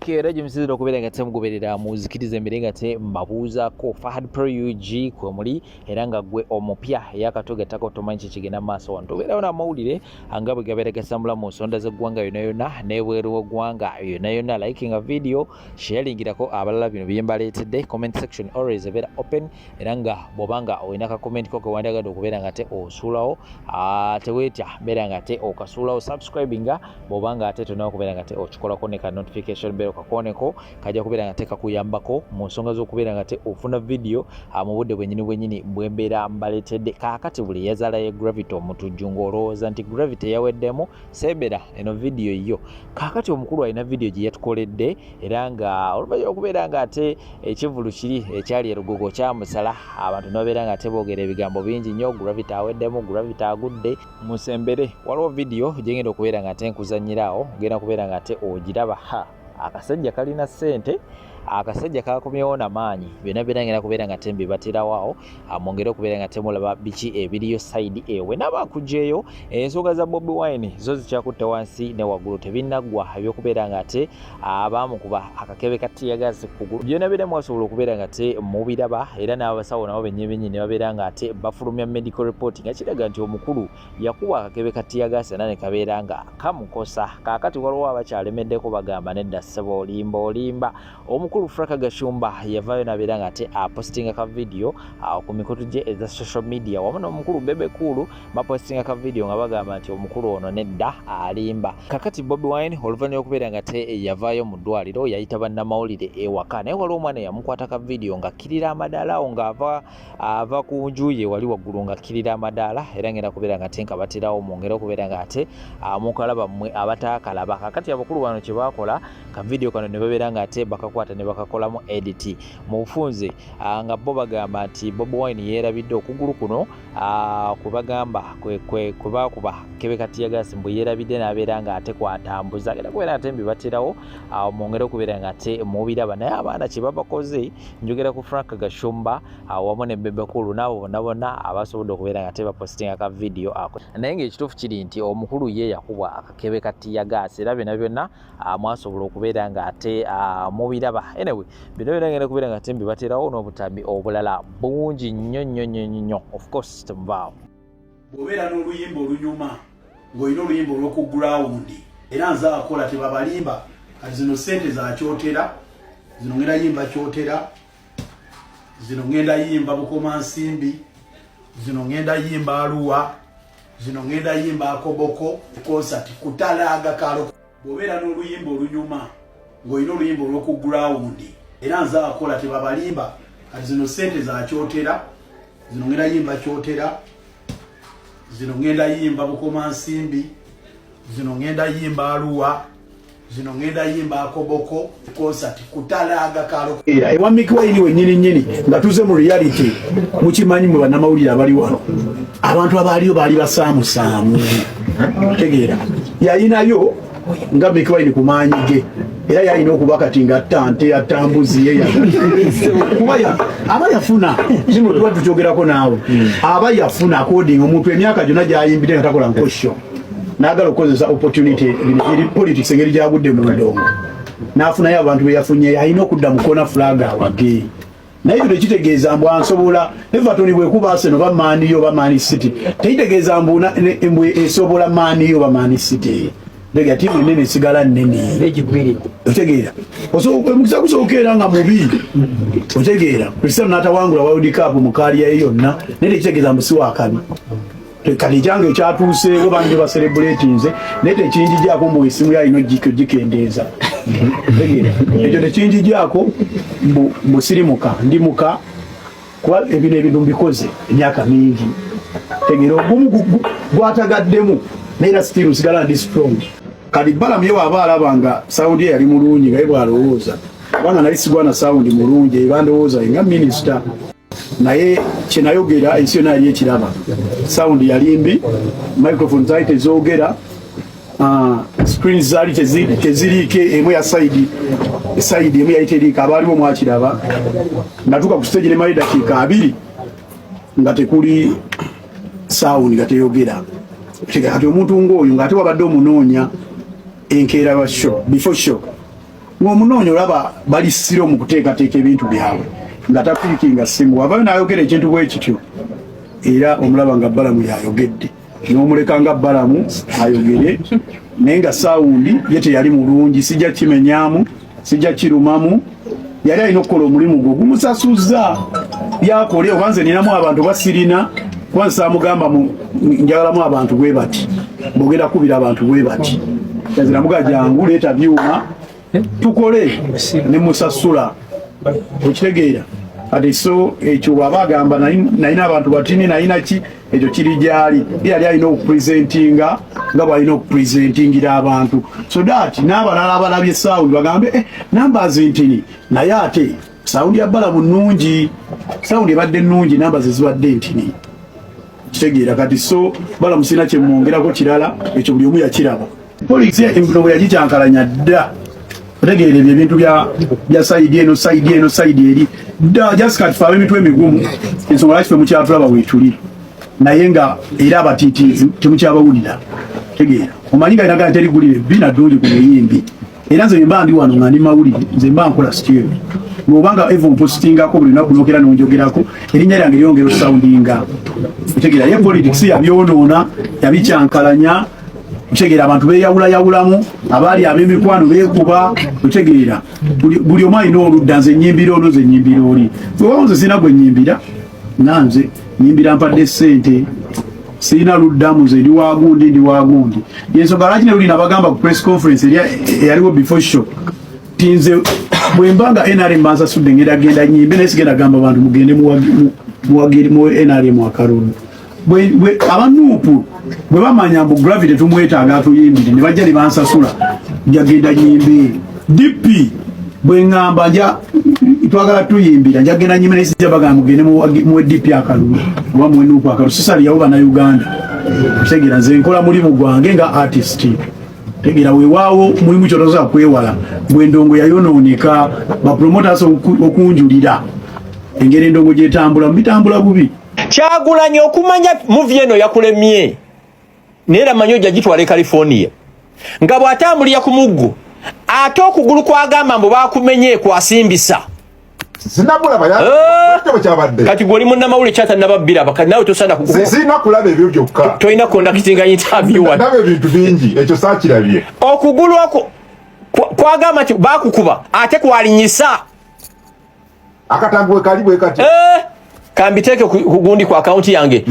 Okay, radio msiziro kubera ngate mugoberera muzikirize mbere ngate mbabuza ko Fahad Pro UG ko muri eranga gwe omupya yakatoga tako tomanchi kigena maso wantu bera ona mawulire angabe gabere gasambula mu sonda ze gwanga yona nebweru gwanga yona liking a video sharing irako abalala bino biyembaletedde comment section always vera open eranga bobanga oinaka comment ko wandaga dokubera ngate osulawo tewetya bera ngate okasulawo subscribinga bobanga ate tuna kubera ngate okikola koneka notification bell kakoneko kajja kubera ngate kakuyambako mu nsonga zo kubera ngate ofuna video mu budde bwenyini bwembera mbaletedde kakati buli yazala ye gravity omutujungo oloza nti gravity yaweddemo sebera eno video yo kakati omukulu alina video gye yatukoledde era nga olubajja okubera ngate ekivulu kiri ekyali erugogo kyamusala abantu nobera ngate boogera ebigambo bingi nnyo gravity aweddemo gravity agudde musembere waliwo video gyengenda okubera ngate nkuzanyirawo genda kubera ngate ogiraba akasajja kalina sente akasajja kakomyewo namanyi byonna birangera kubera nga tembe batirawo amongere kubera nga temulaba bichi ebiriyo side ewe nabakujeyo ensonga za Bobi Wine zo zikyakutte wansi ne waggulu tebinnagwa ebyokubera nga te abamu kuba akakebe kati yagazi kugulu byonna bire mwasobola okubera nga te mubiraba era n'abasawo nabo benyebenye ne babera nga te bafulumya medical report nga kiraga nti omukulu yakuba akakebe kati yagazi nane kabeera nga kamukosa kakati waliwo abakyalemeddeko bagamba nedda ssebo olimba omukulu Fraka Gashumba yavayo nabera ngate postinga ka video ku mikutu gye eza social media wamu n'omukulu Bebe Kulu bapostinga ka video nga bagamba nti omukulu ono nedda alimba kakati Bobi Wine oluvanyuma okubera ngate yavayo mu ddwaliro yayita bannamawulire ewaka naye waliwo omwana yamukwata ka video nga kirira amadaala nga ava ku njuye wali waggulu nga kirira amadaala era ngenda kubera ngate nkabatirawo mwongere okubera ngate mukalaba mmwe abataakalaba kakati abakulu bano kye bakola ka video kano ne babera ngate bakakwata ne bakakolamu edit mu bufunze nga bo bagamba nti Bobi Wine yerabidde okugulu kuno kubagamba kuba kebe kati yagasi mbu yerabidde nabeera nga ate kwatambuza era kubera ate mbibatirawo mwongere okubera nga ate mubiraba naye abaana kye babakoze njogera ku Frank Gashumba wamu ne Bebe Kulu nabo bonna abasobodde okubera nga ate bapostinga ka video ako naye ng'ekituufu kiri nti omukulu ye yakubwa akakebe kati yagasi era byonna mwasobola okubeera nga ate mubiraba anyway bino birangenda kubera nga tembi baterawo n'obutambi obulala bungi nnyo of course tembaawo bw'obeera n'oluyimba olunyuma ng'olina oluyimba olw'oku ground era nze akola tebabalimba kati zino sente za kyotera zino ngenda yimba kyotera zino ngenda yimba bukoma nsimbi zino ngenda yimba aluwa zino ngenda yimba akoboko concert kutalaga kalo bw'obeera n'oluyimba olunyuma ng'olina oluyimba olw'oku ground era nze akola tebabalimba kati zino sente za kyotera zino ngenda yimba kyotera zino ngenda yimba bukoma nsimbi zino ngenda yimba aluwa zino ngenda yimba akoboko concert kutalaga kalo era ewa Mikiwaini wenyini nga tuze mu reality mukimanyi mu bannamawulire abali wano abantu abaaliyo baali basaamusaamu tegeera yayinayo nga Mikiwaini kumanyige era yalina okuba kati nga tante atambuzi ye aba yafuna kino tuba tukyogerako naawe aba yafuna according omuntu emyaka gyonna gyayimbire nga takola nkosho n'agala okukozesa opportunity eri politics engeri gyagudde mu ndongo n'afunayo abantu be yafunye alina okudda mu kona flag awage naye kino kitegeeza mbu ansobola Everton bwekuba Arsenal oba Man U oba Man City tekitegeeza mbu esobola Man U oba Man City Lega timu nene sigala nene legibwiri otegeera mukisa kusokera nga mubi otegeera Cristiano natawangula World Cup mukali ya yonna nene kitegeza mbusiwa akabi kali jange kyatuuse obanje ba celebrate nze nete kinji jako mu isimu ya ino jikendeza otegeera ekyo ne kinji jako musirimuka ndimuka kwa ebintu mbikoze emyaka mingi otegeera ogumu gwatagaddemu naye still usigala ndi strong kali bala myewa abalabanga sound ye yali mulungi nga bwalowooza bana nali sigwana sound mulungi bandowooza nga minister naye kinayogera ensi yonna yali ekiraba sound yalimbi microphone zaite zoogera screens zali teziriike emu ya side emu yayiterika abaaliwo mwakiraba natuka ku stage ne mali dakiika 2 nga tekuli sound nga teyogera kati omuntu ng'oyo ng'ate wabadde omunoonya enkeera wa show before show ng'omunoonyi olaba bali siro mu kuteekateeka ebintu byabwe nga tapiikinga ssimu wavayo n'ayogera ekintu bwe kityo era omulaba nga Balamu yayogedde n'omuleka nga Balamu ayogere naye nga saawundi ye teyali mulungi sijja kimenyaamu sijja kirumamu yali alina okukola omulimu gwo gumusasuzza byakole oba nze ninamu abantu basirina kuba nsaamugamba njagalamu abantu bwe bati bogera kubira abantu bwe bati yaziramuga jangu leeta byuma tukole ne musasula okitegeera ate so ekyo bw'aba agamba nalina abantu batini nalina ki ekyo kiri gyali yali alina okupresentinga nga bw'alina okupresentingira abantu so that n'abalala abalabye sawundi bagambe nambazi ntini naye ate sawundi ya Balamu nnungi sawundi ebadde nnungi nambazi zibadde ntini kitegeera kati so Balamu sina kyemwongerako kirala ekyo buli omu yakiraba polisi embuto yagikyankalanya dda otegeera ebyo ebintu bya sayidi eno sayidi eri dda jasika tufe ab'emitwe emigumu ensonga lwaki ffe mukyatulaba weetuli naye nga era abatiitiizi temukyabawulira tegeera omanyi nga inaga terigulire bina ddungi ku muyimbi era nze mba ndi wano nga ndi mawulire nze mba nkola sityo ng'obanga evo mpostingako buli lunaku nookera nonjogerako erinnya lyange lyongera osawundinga otegeera ye politics yabyonoona yabikyankalanya otegeera abantu beeyawulayawulamu abaali ab'emikwano beekuba otegeera buli omu alina oludda nze nyimbira ono nze nyimbira oli wewawo nze sirina gwe nyimbira nanze nyimbira mpadde ssente sirina luddamu nze ndi wagundi yensonga lwaki ne luli nabagamba ku press conference eyaliwo before show ti nze bwe mbanga NRM bansasudde ngenda genda nyimbe naye sigenda gamba abantu mugende mu NRM akalulu abanuupu bwe bamanya mbu gravity tumwetaaga atuyimbire ne bajja ne bansasula njagenda nyimbe DP bwe ŋŋamba twagala tuyimbira njagenda nyimbe naye sijja bagamba mugende mu DP akalulu oba mu nuupu akalulu sisalyawo bannayuganda otegeera nze nkola mulimu gwange nga artist tegeera weewaawo mulimu kyotoza kwewala bwe endongo yayonooneka bapromoters okunjulira engeri endongo gyetambula bitambula bubi Kyagulanyi okumanya movie eno yakulemye neera manyo jagitwala California nga bw'atambulira ku muggo ate okugulu kwagamba mbu bakumenye kwasimbisa sinabula baya kyabadde kati goli munnamawulire kyatannababbira bakati nawe tosana sina kulaba ebyo byokka toyina conducting interview nabe ebintu bingi ekyo saakirabye okugulu kwagamba nti bakukuba ate kwalinyisa akatambwe kali bwe kati kambiteeke kugundi kwa akaunti yange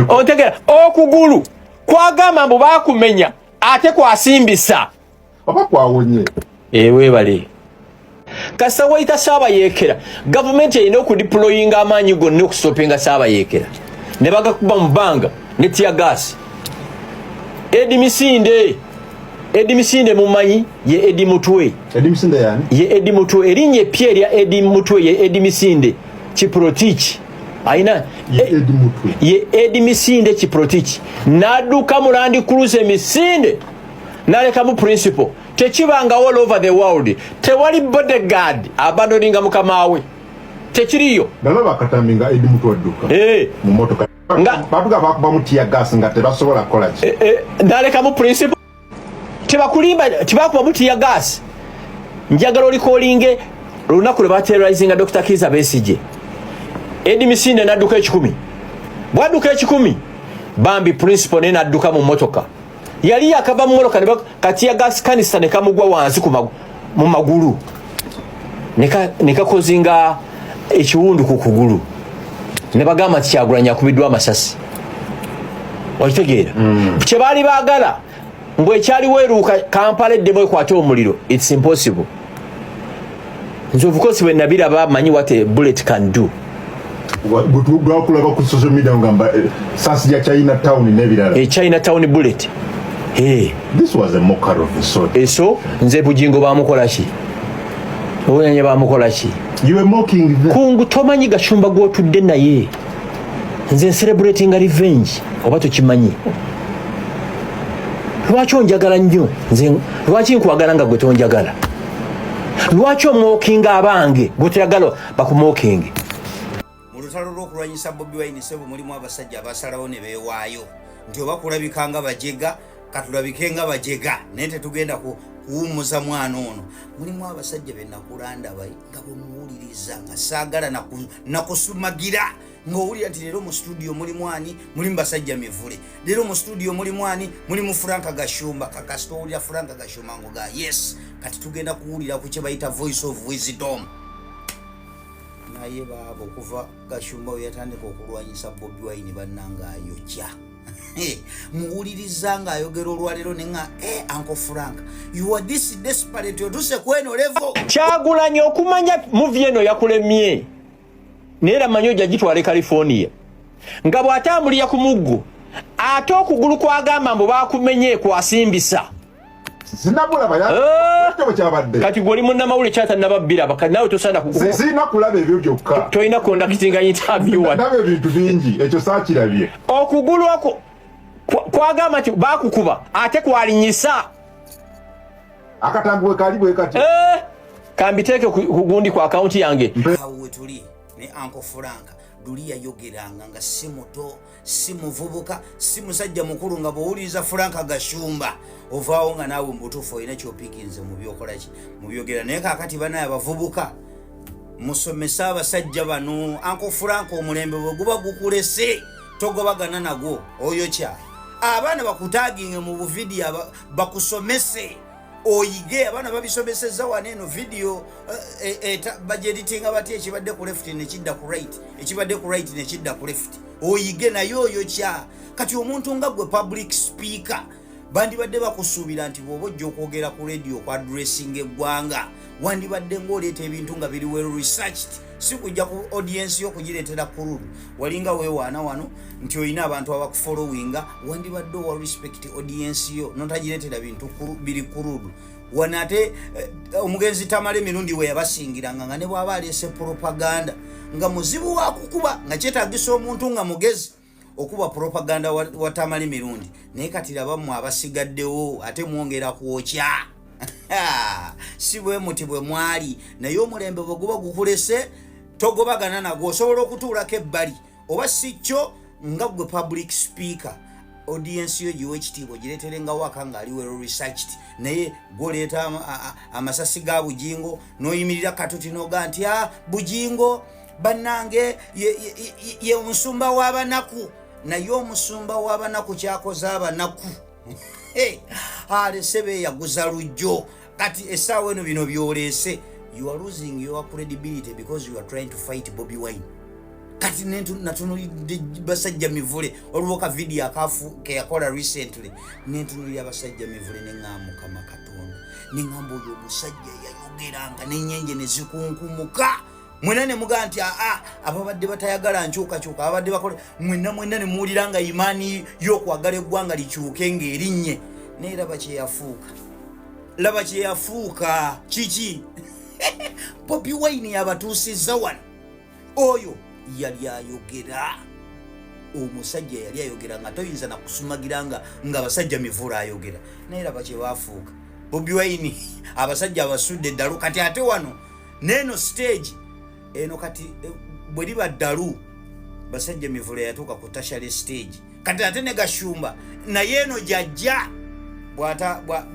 otegera okugulu kwagamba mbu bakumenya ate kwasimbisa oba kwawonye weebale kasa waita Saabayeekera gavumenti erina okudiployinga amaanyi gonna okusitopinga Saabayeekera ne bagakuba mu bbanga ne tiyagaasi Edi Misinde mumanyi ye Edi Mutwe ye Edi Mutwe erinnya eppya erya Edi Mutwe ye Edi Misinde Kiprotich aina ye Edi Misinde Kiprotich n'adduka mu Land Cruiser Misinde n'aleka mu principal tekibanga all over the world tewali bodyguard abandoninga mukamawe tekiriyo nalaba akatambinga Edi Mutwe adduka mu motoka nga bavuga bakuba mu tear gas nga tebasobola kukola ki n'aleka mu principal tebakulimba tibakuba mu tear gas njagala olikolinge olunaku lwe baterrorizinga Dr. Kizza Besigye Edi Misinde n'adduka 10 bwadduka 10 bambi principal ne n'adduka mu motoka yali yakava mu motoka kati ya gas kanisa ne kamugwa wansi mu magulu nekakozinga ekiwundu ku kugulu ne bagamba nti Kyagulanyi akubiddwa amasasi okitegeera kye baali baagala mbu ekyali weeruuka Kampala eddemu ekwate omuliro it's impossible nze of course when nabiraba manyi what a bullet can do gwakulaba ku social media ngamba sasi ya China town nebirala China town bullet this was a mockery of the sort eso nze bujingo bamukola ki obunyanya bamukola ki you were mocking them kungu tomanyi gashumba gwotudde naye nze celebrating revenge oba tokimanyi lwaki onjagala nnyo nze lwaki nkwagala nga gwe tonjagala lwaki omwokinga abange gwe toyagala bakumwokinge mu lutalo lw'okulwanyisa Bobi Wine sebo mulimu abasajja abasalawo ne beewaayo nti oba kulabika nga bajega katulabike nga bajega naye tetugenda kuwumuza mwana ono. Mulimu abasajja be nakulanda bayi nga bwe muwuliriza nga saagala nakusumagira ng'owulira nti leero mu studio mulimu ani, mulimu basajja mivule, leero mu studio mulimu ani, mulimu Franka Gashumba. Kakasita owulira Franka Gashumba ngoga yes, kati tugenda kuwulira ku kye bayita voice of wisdom. Naye baabo okuva Gashumba we yatandika okulwanyisa Bobi Wine bannanga ayokya. Muwuliriza ng'ayogera olwaleero ne nga Uncle Frank, you are this desperate, otuse kweno level. Kyagulanyi okumanya movie eno yakulemye neera manyo jagitwale California nga bw'atambulira ku muggo ate okugulu kwagamba mbu baakumenye kwasimbisa sinabulaba ya kyabadde kati goli munnamawule kyatannababira baka nawe tosana sinakulaba ebyo byokka toyina kondakitinga interview nabe ebintu bingi ekyo saakirabye okugulu ako kwagamba nti baakukuba ate kwalinyisa akatanguwe kali bwe kati kambiteeke kugundi kwa akaunti yange awo tuli ne Uncle Frank duli yayogeranga nga si muto si muvubuka si musajja mukulu nga bw'owuliriza Franka Gashumba ovaawo nga naawe mubutuufu olina kyopikinze mu byokolaki mu byogera. Naye kaakati banaye abavubuka musomesa abasajja bano. Uncle Frank omulembe bwe guba gukulese togobagana nagwo oyokya. Abaana bakutaaginge mu buvidiyo bakusomese oyige. Abaana babisomesezza wano eno video bageditinga bati ekibadde ku left nekidda ku right, ekibadde ku right nekidda ku left, oyige naye oyokya. Kati omuntu nga gwe public speaker bandibadde bakusuubira nti bw'oba ojja okwogera ku radio ku addressing eggwanga wandibadde ng'oleeta ebintu nga biri well researched, si kujja ku audience yo kugireetera kurulu. Walinga weewaana wano nti olina abantu abakufollowinga, wandibadde owa respect audience yo notagireetera bintu biri kurulu. Wano ate omugenzi Tamale mirundi we yabasingiranga nga ne bw'aba aleese propaganda nga muzibu wa kukuba nga kyetaagisa omuntu nga mugezi okuba propaganda wa Tamale mirundi. Naye kati labamu abasigaddewo ate mwongera kwokya. Si bwe muti bwe mwali, naye omulembe bwe guba gukulese togobagana nagwo, osobola okutuulako ebbali. Oba si kyo nga gwe public speaker audience yo giwe ekitiibwa gireeterenga waka ng'ali well researched, naye goleeta amasasi ga Bujingo n'oyimirira katuti noga nti Bujingo bannange ye omusumba w'abanaku. Naye omusumba w'abanaku kyakoze abanaku alese beeyaguza lujjo. Kati essaawa eno bino byoleese, you are losing your credibility because you are trying to fight Bobi Wine. Kati natunulidde basajja mivule olwo ka video ke yakola recently, nentunulira basajja mivule neŋŋamba Mukama Katonda, neŋŋamba oyo omusajja yayogeranga n'ennyenje ne zikunkumuka. Mwena ne muga nti ababadde batayagala nkyukakyuka abadde bakola mwenna ne muwuliranga imaani y'okwagala eggwanga likyuke ng'erinnye. Naye laba kye yafuuka kiki? Bobi Wine yabatuusizza wano. Oyo yali ayogera, omusajja yali ayogera nga toyinza nakusumagiranga nga basajja mivula ayogera. Naye laba kye baafuuka. Bobi Wine abasajja abasudde eddalu. Kati ate wano neeno stage eno kati bwe liba ddalu basajja mivula yatuuka ku tashale stage. Kati ate ne Gashumba naye eno jajja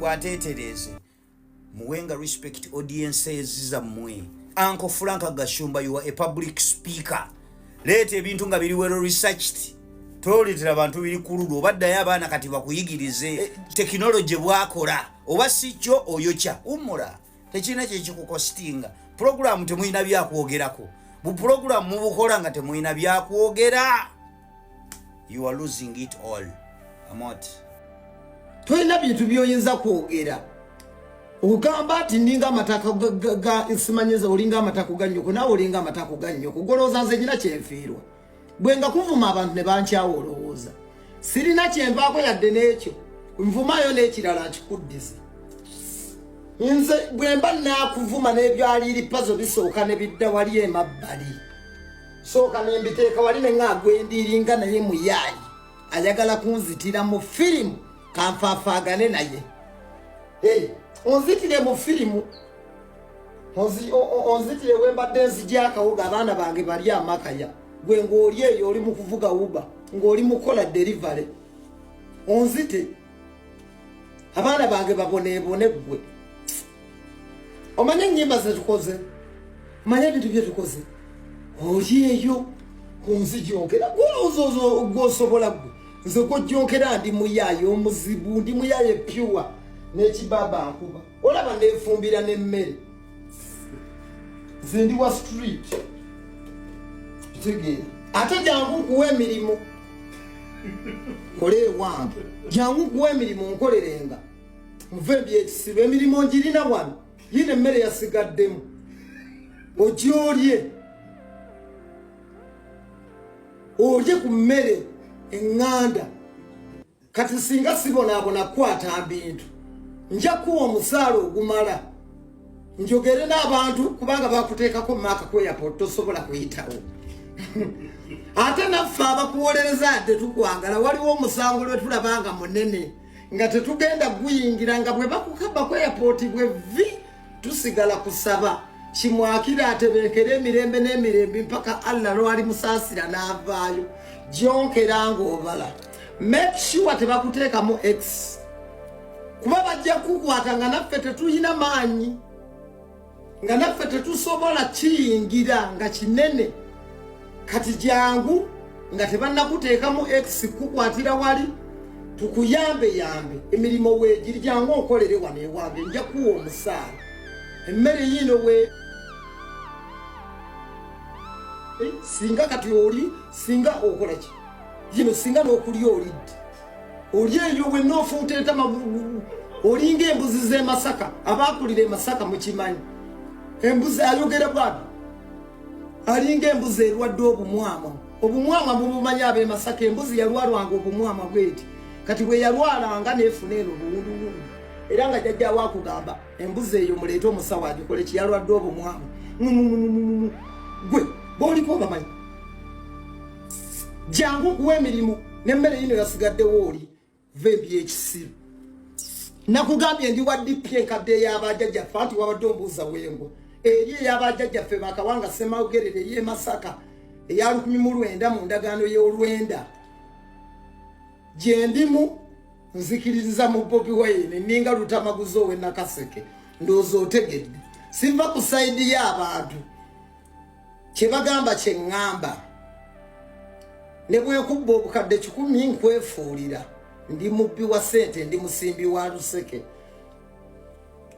bw'ateetereze. Muwenga respect audiences zammwe. Uncle Franka Gashumba, you are a public speaker. Leeta ebintu nga biri well researched. Toleetera abantu biri kululu. Obaddayo abaana kati bakuyigirize technology bwakola. Oba si kyo oyokya. Umura tekirina kyekikukostinga. Program temuyina byakwogerako. Bu program mubukola nga temuyina byakwogera. You are losing it all. Amot. Toyina bintu byoyinza kwogera. Ugamba ati ndinga amataka ga nsimanyeza olinga amataka ga nnyoko nawe olinga amataka ga nnyoko golooza nze nyina kyenfiirwa. Bwe nga kuvuma abantu ne bankyawo olowooza. Sirina kyenvaako yadde n'ekyo. Nvumaayo n'ekirala nkikuddize. Nze bwe mba naakuvuma n'ebyaliiri pazo bisooka ne bidda wali emabbali. Sooka ne mbiteeka wali ne ng'agwendiiringa naye muyaayi. Ayagala kunzitira mu firimu kanfaafaagane naye. Onzitire mu firimu. Onzitire wembadde nzija akawuga abaana bange bali amakaya. Gwe ng'oli eyo oli mu kuvuga Uber, ng'oli mukola delivery. Onzite abaana bange babonebone gwe omanye ennyimba zetukoze manye ebintu byetukoze oli eyo kunzijonkera golozozo gwosobola gwe nze gojjonkera ndi muyaayo omuzibu ndi muyaayo pure n'ekibaba nkuba olaba neefumbira n'emmere nze ndi wa street kitegeera ate jangu nkuwa emirimu kole wange jangu nkuwa emirimu nkolerenga muve ebyekisibo emirimu ngirina wano yine emmere yasigaddemu ogyolye olye ku mmere eŋŋanda kati singa sibonaabona kukwata bintu nja kuwa omusaala ogumala njogere n'abantu kubanga bakuteekako maaka ku airport tosobola kuyitawo ate naffe abakuwolereza adde tukwagala waliwo omusango lwe tulabanga munene nga tetugenda guyingira nga bwe bakukaba ku airport bwe vi tusigala kusaba kimwakira atebeekera emirembe n'emirembe mpaka allah lwali musaasira n'avaayo gyonkera ng'obala make sure tebakuteekamu x kuba bajja kukwata nga naffe tetulina maanyi nga naffe tetusobola kiyingira nga kinene kati jangu nga tebannakuteekamu x kukwatira wali tukuyambe yambe emirimu weegiri jangu onkolere wano ewange nja kuwa omusaala emmere yino we singa kati oli singa okola ki yino singa n'okulya olidde oli eyo wenna ofuuteeta olinga embuzi z'e Masaka abaakulira e Masaka mukimanyi embuzi ayogera bwabi alinga embuzi erwadde obumwama bumumanyi ab'e Masaka embuzi yalwalwanga obumwama bweti kati bwe yalwalanga neefuna eno buwunduwundu era nga jjajjaawo akugamba embuzi eyo muleete omusawo agikole kiyalwadde obumwama gwe booliko bamanyi jangu kuwa emirimu n'emmere yino yasigaddewo oli ve ebyekisiru nakugambye ndi wa DP enkadde ey'abajjajjaffe anti wabadde ombuuza wengo eri ey'abajjajjaffe bakawanga Semaogerere ey'e Masaka eya 1900 mu ndagaano y'olwenda gye ndimu nzikiririza mu Bobi Wine ninga Lutamaguzi owe Nakaseke ndowooza otegedde siva ku sayidi y'abantu kye bagamba kye ŋŋamba ne bwekubba obukadde 10 nkwefuulira ndi mubbi wa ssente ndi musimbi wa luseke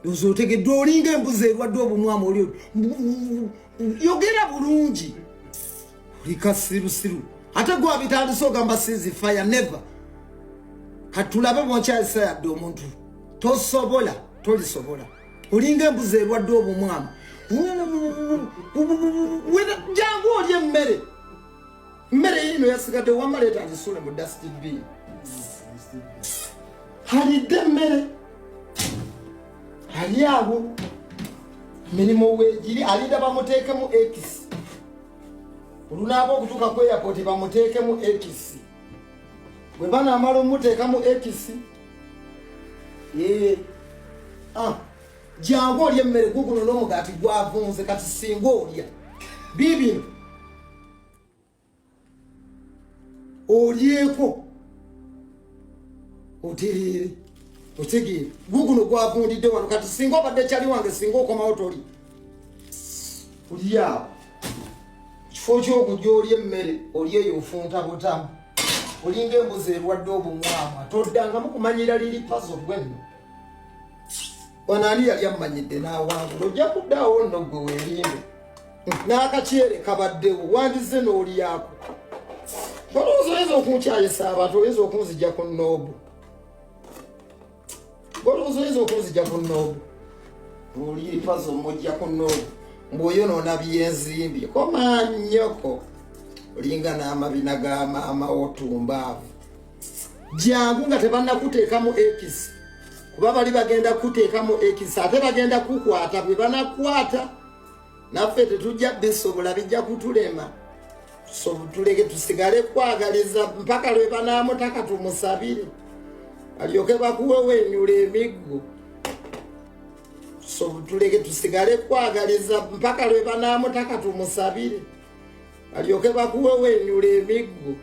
ndowooza otegedde olinga embuzi erwadde obumwama oli yogera bulungi oli kasirusiru ate gwe abitandise ogamba sizi fire never katulabe bwonkyalisayadde omuntu tosobola tolisobola olinga embuzi erwadde obumwama jangu olye emmere yino yasigadde wamaleeta alisule mu dustbin alidde emmere ali awo mirimu weegiri alinda bamuteekemu x olunaaba okutuuka ku airport bamuteekemu x bwe banaamala omuteekamu x jangu olya emmere guguno n'omugaati gwavunze kati singa olya biibino olyeko otereere otegeere guguno gwavundidde wano kati singa obadde kyali wange singa okomawo toli olyawo kifo ky'okujja olya emmere oli eyo ofunta butamu olinga embuzi erwadde obumwama toddangamu kumanyira liri pazo gwenno wanaani yali ammanyidde n'awangula ojja kuddaawo nno gwe weerimbe n'akakyere kabaddewo wandize n'olyako olowooza oyinza okunkyayisa abantu oyinza okunzijja ku nnoobu olowooza oyinza okunzijja ku nnoobu oliri pazo mujja ku nnoobu mbw'oyonoona byenzimbye komaanyoko olinga n'amabina ga maama otumbaavu jangu nga tebannakuteekamu x kuba bali bagenda kuteekamu x ate bagenda kukwata bwe banakwata naffe tetujja bisobola bijja kutulema so tuleke tusigale kwagaliza mpaka lwe banaamutaka tumusabire alyoke bakuwe wenyula emiggo so tuleke tusigale kwagaliza mpaka lwe banaamutaka tumusabire alyoke bakuwe wenyula emiggo